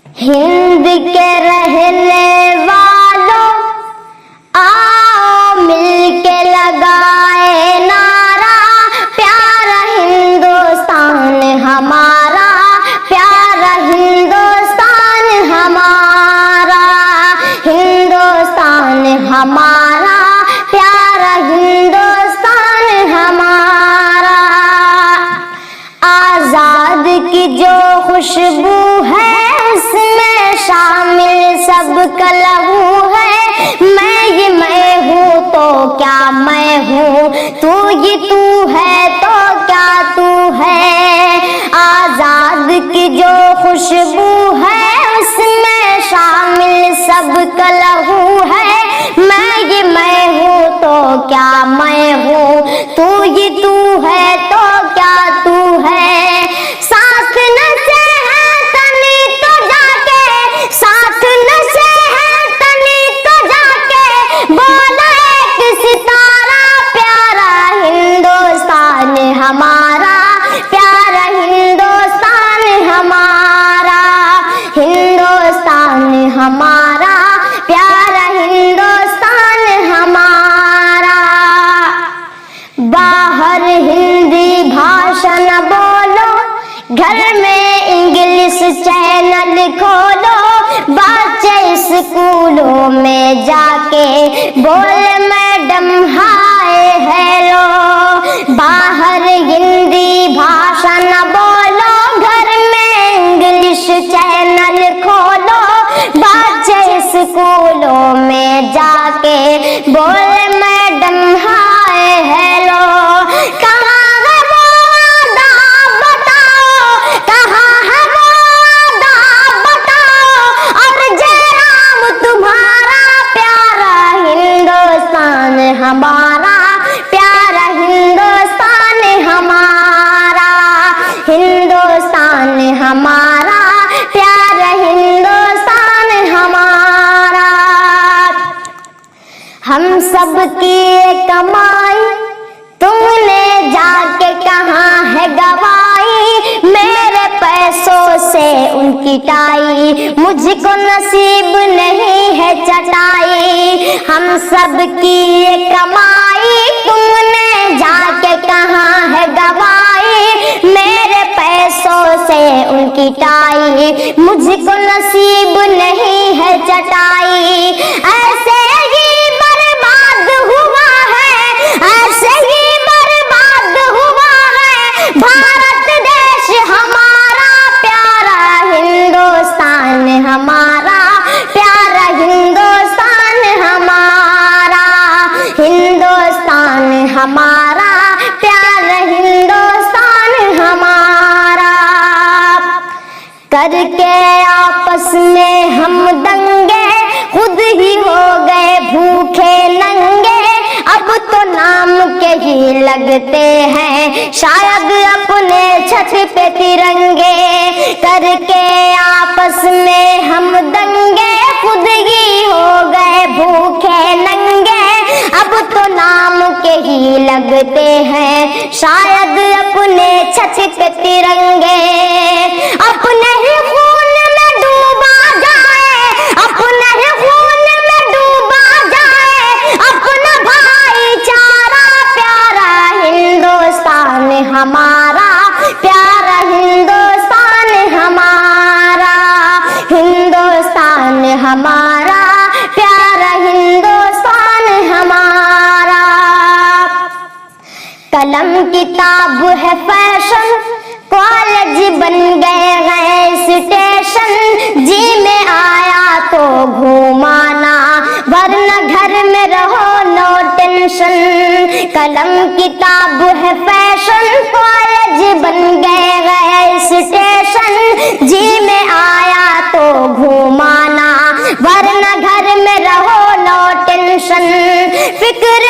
हिंद के रहने वालों आओ मिलके लगाए नारा, प्यारा हिंदुस्तान हमारा, प्यारा हिंदुस्तान हमारा, हिंदुस्तान हमारा, प्यारा हिंदुस्तान हमारा। आजाद की जो खुशबू है उसमें शामिल सबका लहू है। मैं हूँ तो क्या मैं हूँ, तू ये तू है तो क्या तू है। आजाद की जो खुशबू है उसमें शामिल सबका लहू है। मैं हूँ तो क्या मैं हूँ, तू ये तू है तो क्या तू है। साथ न से है तनी तो जाके, साथ न से है तनी तो जाके, बोला एक सितारा, प्यारा हिंदुस्तान हमारा, प्यारा हिंदुस्तान हमारा, हिंदुस्तान हमारा, प्यारा हिंदुस्तान हमारा। बाहर हिंदी भाषा न बोलो, घर में इंग्लिश चैनल खोलो, बच्चे स्कूलों में जाके बोले मैडम हाय हेलो। बाहर हिंदी भाषा न बोलो, घर में इंग्लिश चैनल खोलो, बच्चे स्कूलों में जाके बोले मैडम हाय हेलो। कहाँ है वो वादा बताओ, कहाँ है वो वादा बताओ, और जयराम तुम्हारा, प्यारा हिंदुस्तान हमारा, प्यारा हिंदुस्तान हमारा, हिंदुस्तान हमारा, प्यारा हिंदुस्तान हमारा। हम सब की कमाई तुमने जाके कहाँ है गवाई, मेरे पैसों से उनकी टाई मुझको नसीब नहीं है चटाई। हम सब की कमाई तुमने जाके कहाँ है गवाई, मेरे पैसों से उनकी टाई मुझको नसीब नहीं है चटाई। ऐसे ही बर्बाद हुआ है, ऐसे ही बर्बाद हुआ है भारत देश हमारा, प्यारा हिंदुस्तान हमारा, प्यारा हिंदुस्तान हमारा, हिंदुस्तान हमारा, प्यारा हिंदुस्तान हमारा। करके आपस में हम दंगे, खुद ही हो गए भूखे नंगे, अब तो नाम के ही लगते हैं शायद अपने छत पे तिरंगे। करके आपस में हम दंगे, खुद ही हो गए भूखे नंगे, अब तो नाम के ही लगते हैं शायद अपने छत पे तिरंगे। अपने ही खून में डूबा जाए, अपने ही खून में डूबा जाए अपना भाईचारा, प्यारा हिंदुस्तान हमारा, प्यारा हिंदुस्तान हमारा, हिंदुस्तान हमारा, प्यारा हिंदुस्तान हमारा। कलम किताब है फैशन, कॉलेज बन गए हैं स्टेशन, जी में आया तो घुमाना, वरना घर में रहो नो टेंशन। कलम किताब है फैशन, कॉलेज बन गए हैं स्टेशन, जी में आया तो घुमाना, वरना घर में रहो नो टेंशन। फिक्र